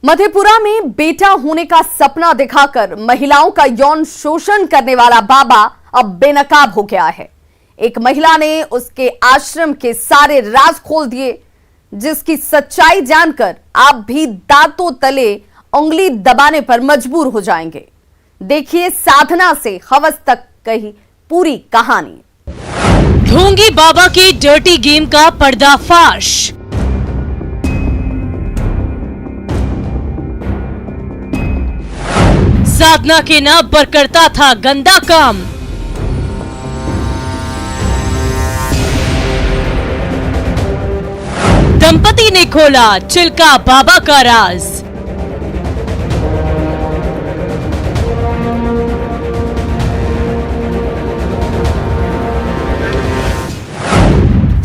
मधेपुरा में बेटा होने का सपना दिखाकर महिलाओं का यौन शोषण करने वाला बाबा अब बेनकाब हो गया है। एक महिला ने उसके आश्रम के सारे राज खोल दिए, जिसकी सच्चाई जानकर आप भी दांतों तले उंगली दबाने पर मजबूर हो जाएंगे। देखिए साधना से हवस तक कही पूरी कहानी। ढोंगी बाबा के डर्टी गेम का पर्दाफाश। साधना के नाम पर करता था गंदा काम। दंपति ने खोला चिल्का बाबा का राज।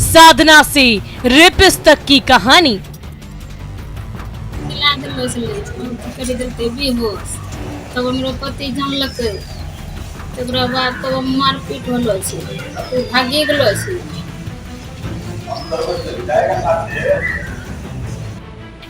साधना से रेपिस्ट तक की कहानी। तब हमरो पति जानलक, तकरा बाद तब मारपीट होलो छै, तो भागी गेलो छै।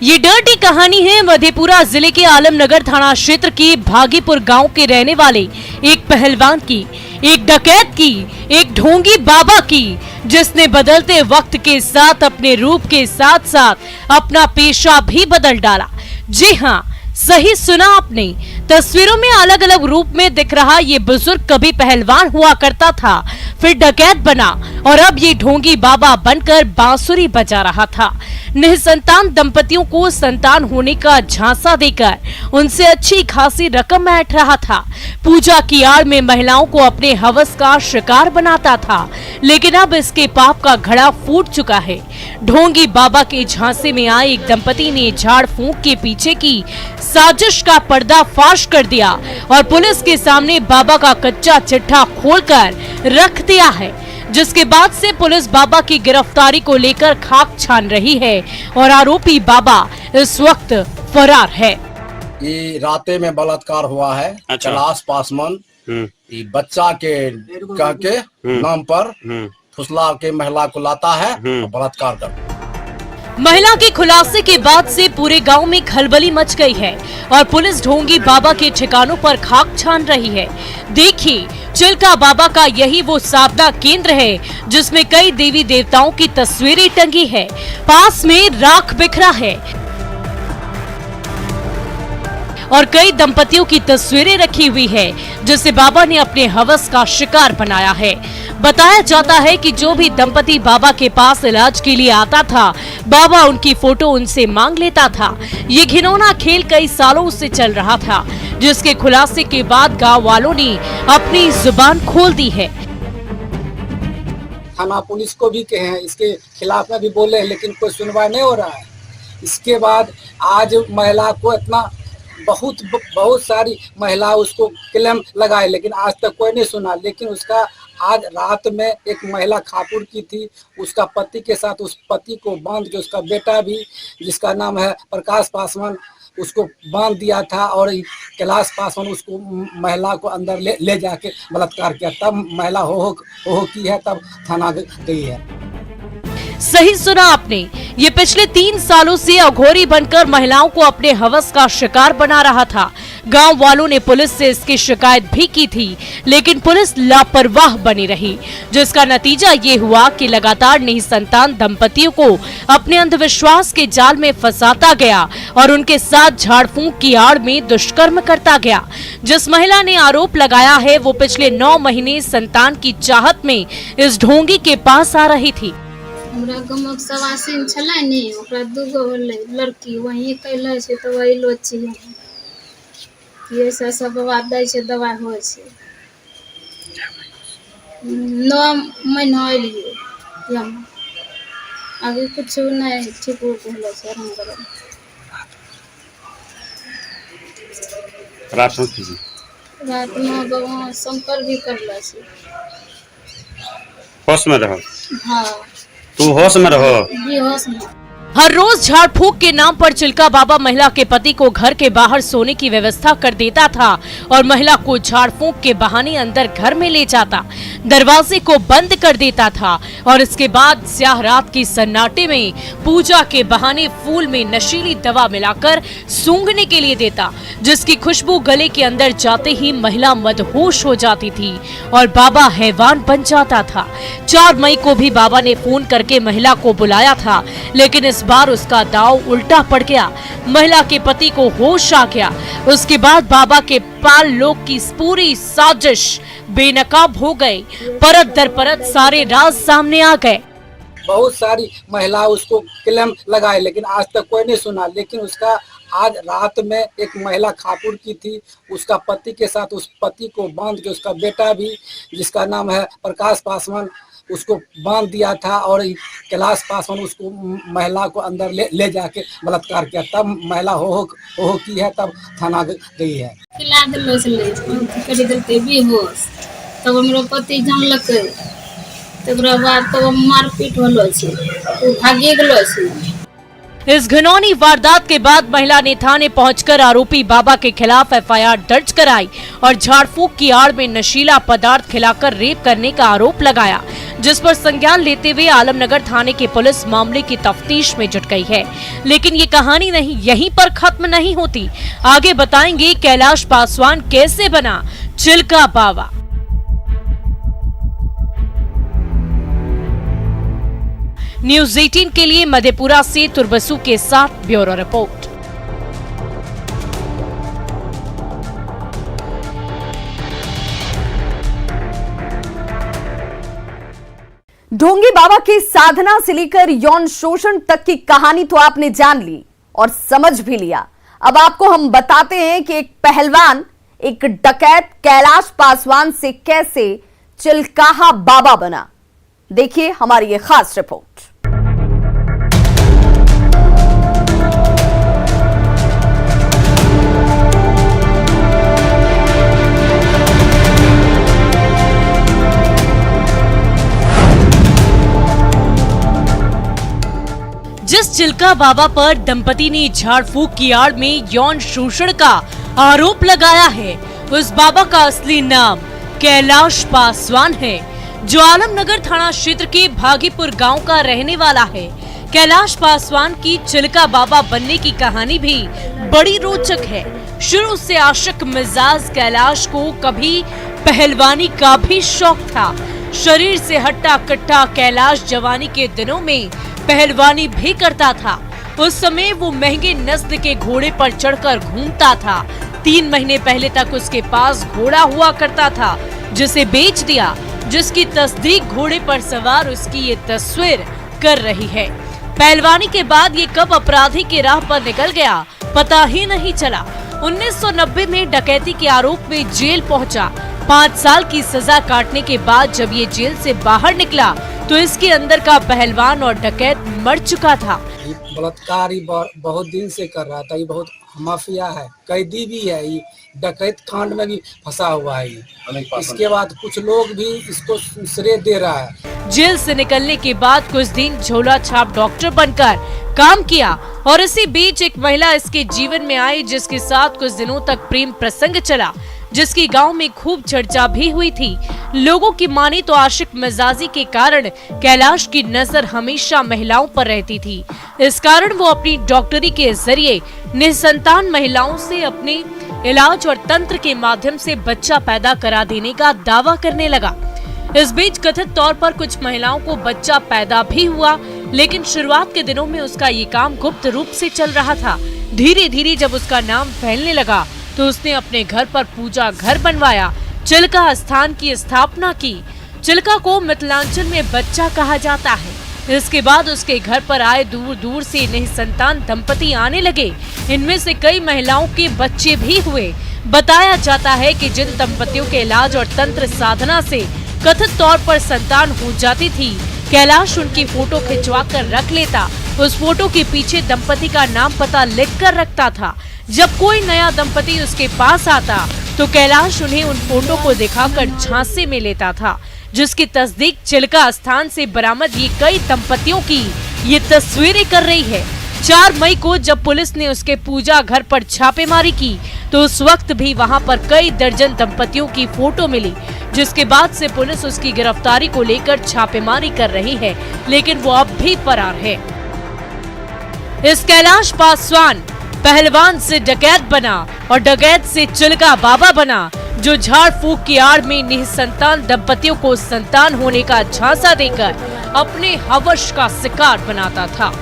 ये डर्टी कहानी है मधेपुरा जिले के आलमनगर थाना क्षेत्र के भागीपुर गांव के रहने वाले एक पहलवान की, एक डकैत की, एक ढोंगी बाबा की, जिसने बदलते वक्त के साथ अपने रूप के साथ साथ अपना पेशा भी बदल डाला। जी हाँ, सही सुना आपने। तस्वीरों में अलग अलग रूप में दिख रहा ये बुजुर्ग कभी पहलवान हुआ करता था, फिर डकैत बना और अब ये ढोंगी बाबा बनकर बांसुरी बजा रहा था। निसंतान दंपतियों को संतान होने का झांसा देकर उनसे अच्छी खासी रकम ऐंठ रहा था। पूजा की आड़ में महिलाओं को अपने हवस का शिकार बनाता था, लेकिन अब इसके पाप का घड़ा फूट चुका है। ढोंगी बाबा के झांसे में आए एक दंपति ने झाड़ फूंक के पीछे की साजिश का पर्दाफाश कर दिया और पुलिस के सामने बाबा का कच्चा चिट्ठा खोलकर रख दिया है, जिसके बाद से पुलिस बाबा की गिरफ्तारी को लेकर खाक छान रही है और आरोपी बाबा इस वक्त फरार है। ये राते में बलात्कार हुआ है। अच्छा। कैलाश पासवान ये बच्चा के कह के नाम पर फुसला के महिला को लाता है और बलात्कार करता है। महिला के खुलासे के बाद से पूरे गांव में खलबली मच गई है और पुलिस ढोंगी बाबा के ठिकानों पर खाक छान रही है। देखिए, चिल्का बाबा का यही वो साधना केंद्र है जिसमें कई देवी देवताओं की तस्वीरें टंगी है। पास में राख बिखरा है और कई दंपतियों की तस्वीरें रखी हुई है, जिसे बाबा ने अपने हवस का शिकार बनाया है। बताया जाता है कि जो भी दंपति बाबा के पास इलाज के लिए आता था, बाबा उनकी फोटो उनसे मांग लेता था। ये घिनौना खेल कई सालों से चल रहा था, जिसके खुलासे के बाद गांव वालों ने अपनी जुबान खोल दी है। थाना पुलिस को भी कहे हैं, इसके खिलाफ में भी बोले हैं, लेकिन कोई सुनवाई नहीं हो रहा है। इसके बाद आज महिला को इतना बहुत सारी महिला उसको क्लेम लगाए, लेकिन आज तक कोई नहीं सुना। लेकिन उसका आज रात में एक महिला खापुर की थी, उसका पति के साथ उस पति को बांध के, उसका बेटा भी जिसका नाम है प्रकाश पासवान, उसको बांध दिया था और कैलाश पासवान उसको महिला को अंदर ले जाके बलात्कार किया। तब महिला हो की है, तब थाना गई है। सही सुना आपने। ये पिछले 3 सालों से अघोरी बनकर महिलाओं को अपने हवस का शिकार बना रहा था। गांव वालों ने पुलिस से इसकी शिकायत भी की थी, लेकिन पुलिस लापरवाह बनी रही, जिसका नतीजा ये हुआ कि लगातार निसंतान दंपतियों को अपने अंधविश्वास के जाल में फंसाता गया और उनके साथ झाड़ फूंक की आड़ में दुष्कर्म करता गया। जिस महिला ने आरोप लगाया है, वो पिछले 9 महीने संतान की चाहत में इस ढोंगी के पास आ रही थी। हमरा गमक सवासिन छलै ने, ओकरा दूगो होलै लड़की, वही कैले छै त वही लो छियै। ये सब बाबा दै छै, दवाई होइ छै। 9 महीना एलियै यहाँ, अभी कुछ नहीं ठीक हो गेलो छै। हम करो रात में भगवान शंकर भी करले छै। होश में रहो। हाँ, तू होश में रहो। भी होश में। हर रोज झाड़ फूक के नाम पर चिल्का बाबा महिला के पति को घर के बाहर सोने की व्यवस्था कर देता था और महिला को झाड़ फूक के बहाने अंदर घर में ले जाता, दरवाजे को बंद कर देता था और इसके बाद स्याह रात की सन्नाटे में पूजा के बहाने फूल में नशीली दवा मिलाकर सूंघने के लिए देता, जिसकी खुशबू गले के अंदर जाते ही महिला मदहोश हो जाती थी और बाबा हैवान बन जाता था। 4 मई को भी बाबा ने फोन करके महिला को बुलाया था, लेकिन इस बार उसका दाव उल्टा पड़ गया। महिला के पति को होश आ गया। उसके बाद बाबा के पाल लोग की पूरी साजिश बेनकाब हो गई। परत दर परत सारे राज सामने आ गए। बहुत सारी महिला उसको क्लेम लगाए, लेकिन आज तक कोई नहीं सुना। लेकिन उसका आज रात में एक महिला खापुर की थी, उसका पति के साथ उस पति को बांध के, उसका बेटा भी जिसका नाम है प्रकाश पासवान, उसको बांध दिया था और कैलाश पासवान उसको महिला को अंदर ले जाके बलात्कार किया। तब महिला हो की है, तब थाना गई है। खिला दिलो छलै, करी देलकै बेहोश। तब हमरो पति जानलकै, तकरा बाद तब मारपीट होलो छै, ओ भागे गेलो छै। इस घिनौनी वारदात के बाद महिला ने थाने पहुंचकर आरोपी बाबा के खिलाफ एफआईआर दर्ज कराई और झाड़ फूक की आड़ में नशीला पदार्थ खिलाकर रेप करने का आरोप लगाया, जिस पर संज्ञान लेते हुए आलमनगर थाने की पुलिस मामले की तफ्तीश में जुट गई है। लेकिन ये कहानी नहीं यहीं पर खत्म नहीं होती। आगे बताएंगे कैलाश पासवान कैसे बना चिल्का बाबा। न्यूज़ 18 के लिए मधेपुरा से तुरबसु के साथ ब्यूरो रिपोर्ट। ढोंगी बाबा की साधना से लेकर यौन शोषण तक की कहानी तो आपने जान ली और समझ भी लिया। अब आपको हम बताते हैं कि एक पहलवान, एक डकैत कैलाश पासवान से कैसे चिल्काहा बाबा बना। देखिए हमारी ये खास रिपोर्ट। जिस चिल्का बाबा पर दंपति ने झाड़ फूक की आड़ में यौन शोषण का आरोप लगाया है, उस बाबा का असली नाम कैलाश पासवान है, जो आलमनगर थाना क्षेत्र के भागीपुर गांव का रहने वाला है। कैलाश पासवान की चिल्का बाबा बनने की कहानी भी बड़ी रोचक है। शुरू से आशिक मिजाज कैलाश को कभी पहलवानी का भी शौक था। शरीर से हट्टा कट्टा कैलाश जवानी के दिनों में पहलवानी भी करता था। उस समय वो महंगे नस्ल के घोड़े पर चढ़कर घूमता था। 3 महीने पहले तक उसके पास घोड़ा हुआ करता था, जिसे बेच दिया, जिसकी तस्दीक घोड़े पर सवार उसकी ये तस्वीर कर रही है। पहलवानी के बाद ये कब अपराधी की राह पर निकल गया पता ही नहीं चला। 1990 में डकैती के आरोप में जेल पहुंचा। 5 साल की सजा काटने के बाद जब ये जेल से बाहर निकला तो इसके अंदर का पहलवान और डकैत मर चुका था। बलात्कार ही बहुत दिन से कर रहा था। ये बहुत माफिया है, कैदी भी है, ये डकैत कांड में भी फंसा हुआ है। इसके बाद कुछ लोग भी इसको श्रेय दे रहा है। जेल से निकलने के बाद कुछ दिन झोला छाप डॉक्टर बनकर काम किया और इसी बीच एक महिला इसके जीवन में आई, जिसके साथ कुछ दिनों तक प्रेम प्रसंग चला, जिसकी गांव में खूब चर्चा भी हुई थी। लोगों की माने तो आशिक मिजाजी के कारण कैलाश की नजर हमेशा महिलाओं पर रहती थी। इस कारण वो अपनी डॉक्टरी के जरिए निसंतान महिलाओं से अपने इलाज और तंत्र के माध्यम से बच्चा पैदा करा देने का दावा करने लगा। इस बीच कथित तौर पर कुछ महिलाओं को बच्चा पैदा भी हुआ, लेकिन शुरुआत के दिनों में उसका ये काम गुप्त रूप से चल रहा था। धीरे धीरे जब उसका नाम फैलने लगा तो उसने अपने घर पर पूजा घर बनवाया, चिल्का स्थान की स्थापना की। चिल्का को मिथिलांचल में बच्चा कहा जाता है। इसके बाद उसके घर पर आए दूर दूर से निसंतान दंपति आने लगे। इनमें से कई महिलाओं के बच्चे भी हुए। बताया जाता है कि जिन दंपतियों के इलाज और तंत्र साधना से कथित तौर पर संतान हो जाती थी, कैलाश उनकी फोटो खिंचवा कर रख लेता। उस फोटो के पीछे दंपति का नाम पता लिख कर रखता था। जब कोई नया दंपति उसके पास आता तो कैलाश उन्हें उन फोटो को दिखाकर झांसे में लेता था, जिसकी तस्दीक चिल्का स्थान से बरामद ये कई दंपतियों की ये तस्वीरें कर रही है। 4 मई को जब पुलिस ने उसके पूजा घर पर छापेमारी की तो उस वक्त भी वहां पर कई दर्जन दंपतियों की फोटो मिली, जिसके बाद से पुलिस उसकी गिरफ्तारी को लेकर छापेमारी कर रही है, लेकिन वो अब भी फरार है। इस कैलाश पासवान पहलवान से डकैत बना और डकैत से चिलका बाबा बना, जो झाड़ फूक की आड़ में निसंतान दंपतियों को संतान होने का झांसा देकर अपने हवस का शिकार बनाता था।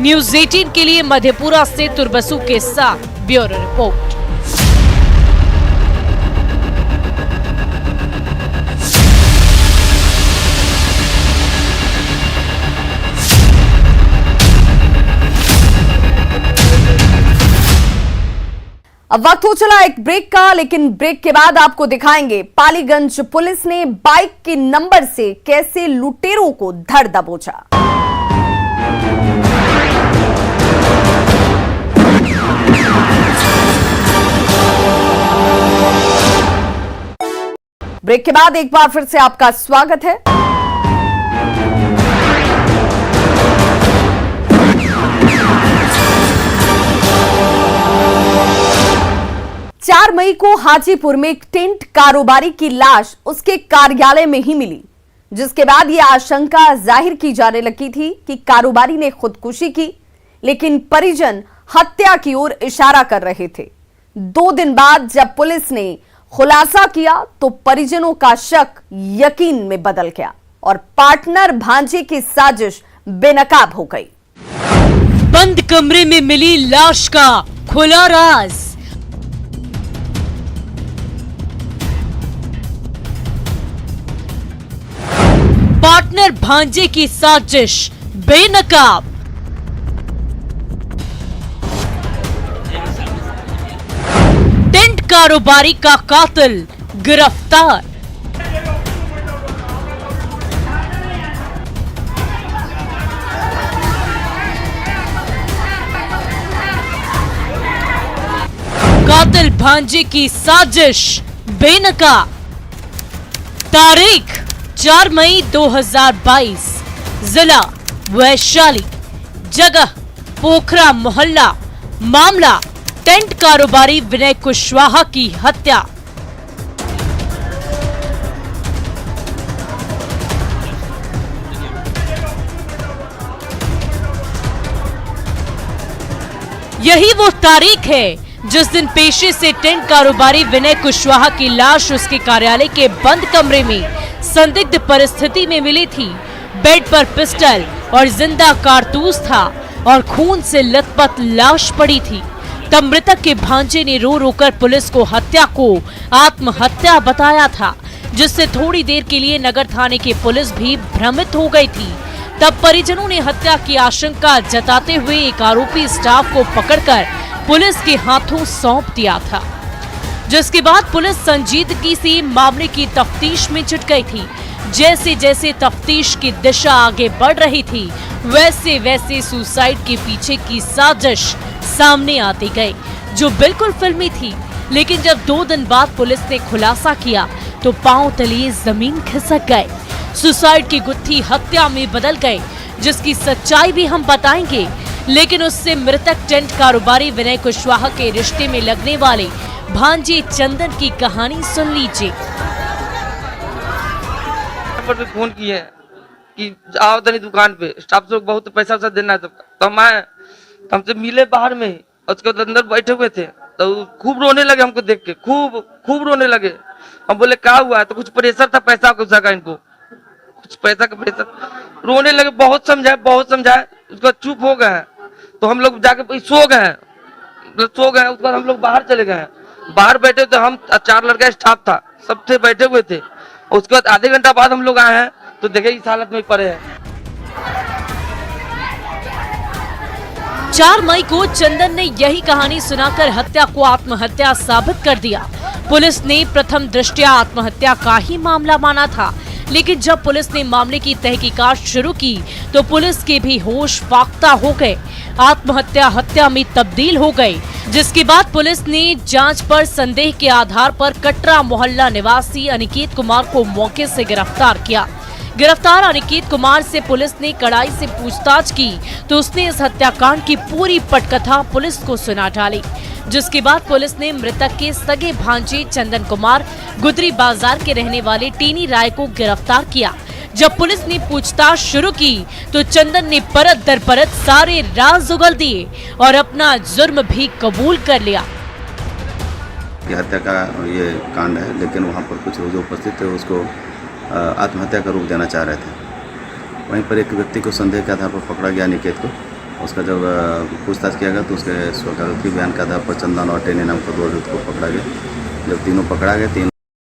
न्यूज़ 18 के लिए मधेपुरा से तुरबसु के साथ ब्यूरो रिपोर्ट। अब वक्त हो चला एक ब्रेक का, लेकिन ब्रेक के बाद आपको दिखाएंगे पालीगंज पुलिस ने बाइक के नंबर से कैसे लुटेरों को धर दबोचा। ब्रेक के बाद एक बार फिर से आपका स्वागत है। चार मई को हाजीपुर में एक टेंट कारोबारी की लाश उसके कार्यालय में ही मिली, जिसके बाद यह आशंका जाहिर की जाने लगी थी कि कारोबारी ने खुदकुशी की, लेकिन परिजन हत्या की ओर इशारा कर रहे थे। 2 दिन बाद जब पुलिस ने खुलासा किया तो परिजनों का शक यकीन में बदल गया और पार्टनर भांजे की साजिश बेनकाब हो गई। बंद कमरे में मिली लाश का खुला राज। पार्टनर भांजे की साजिश बेनकाब। टेंट कारोबारी का कातिल गिरफ्तार। कातिल भांजे की साजिश बेनकाब। तारीख 4 मई 2022, जिला वैशाली, जगह पोखरा मोहल्ला। मामला टेंट कारोबारी विनय कुशवाहा की हत्या। यही वो तारीख है जिस दिन पेशे से टेंट कारोबारी विनय कुशवाहा की लाश उसके कार्यालय के बंद कमरे में संदिग्ध परिस्थिति में मिली थी। बेड पर पिस्टल और जिंदा कारतूस था और खून से लथपथ लाश पड़ी थी। तब मृतक के भांजे ने रो रोकर पुलिस को हत्या को आत्महत्या बताया था, जिससे थोड़ी देर के लिए नगर थाने की पुलिस भी भ्रमित हो गई थी। तब परिजनों ने हत्या की आशंका जताते हुए एक आरोपी स्टाफ को पकड़कर पुलिस के हाथों सौंप दिया था, जिसके बाद पुलिस संजीदगी से मामले की तफ्तीश में जुट गई थी। जैसे जैसे तफ्तीश की दिशा आगे बढ़ रही थी, वैसे वैसे सुसाइड के पीछे की साजिश सामने आती गई, जो बिल्कुल फिल्मी थी। लेकिन जब 2 दिन बाद पुलिस ने खुलासा किया तो पांव तले जमीन खिसक गए। सुसाइड की गुत्थी हत्या में बदल गई, जिसकी सच्चाई भी हम बताएंगे। लेकिन उससे मृतक टेंट कारोबारी विनय कुशवाहा के रिश्ते में लगने वाले भांजे चंदन की कहानी सुन लीजिए। पर फोन किए कि आओ तनी दुकान पे, स्टाफ लोग बहुत पैसा देना है, तो हम आए, हमसे मिले बाहर में। उसके बाद अंदर बैठे हुए थे तो खूब रोने लगे हमको देख के, खूब रोने लगे। हम बोले क्या हुआ है? तो कुछ प्रेशर था पैसा का, इनको कुछ पैसा का प्रेशर। रोने लगे, बहुत समझाए, उसके बाद चुप हो गए। तो हम लोग जाके सो गए। उसके बाद हम लोग बाहर चले गए। बाहर बैठे तो हम 4 लड़का स्टाफ था, सब थे बैठे हुए थे। उसके बाद आधे घंटा बाद हम लोग आए हैं तो देखे इस हालत में पड़े हैं। 4 मई को चंदन ने यही कहानी सुनाकर हत्या को आत्महत्या साबित कर दिया। पुलिस ने प्रथम दृष्टया आत्महत्या का ही मामला माना था, लेकिन जब पुलिस ने मामले की तहकीकात शुरू की तो पुलिस के भी होश फाख्ता हो गए। आत्महत्या हत्या में तब्दील हो गए, जिसके बाद पुलिस ने जांच पर संदेह के आधार पर कटरा मोहल्ला निवासी अनिकेत कुमार को मौके से गिरफ्तार किया। गिरफ्तार अनिकेत कुमार से पुलिस ने कड़ाई से पूछताछ की तो उसने इस हत्याकांड की पूरी पटकथा पुलिस को सुना डाली, जिसके बाद पुलिस ने मृतक के सगे भांजे चंदन कुमार गुदरी बाजार के रहने वाले टीनी राय को गिरफ्तार किया। जब पुलिस ने पूछताछ शुरू की तो चंदन ने परत दर परत सारे राज उगल दिए और अपना जुर्म भी कबूल कर लिया। हत्या का ये कांड है, लेकिन वहाँ पर कुछ लोग जो उपस्थित थे उसको आत्महत्या का रूप देना चाह रहे थे। वहीं पर एक व्यक्ति को संदेह के आधार पर पकड़ा गया, निकेत को। उसका जब पूछताछ किया गया तो उसके स्वकारोक्ति बयान के आधार पर चंदन और टेनी नाम को 2 अभियुक्त को पकड़ा गया। जब तीनों पकड़ा गए,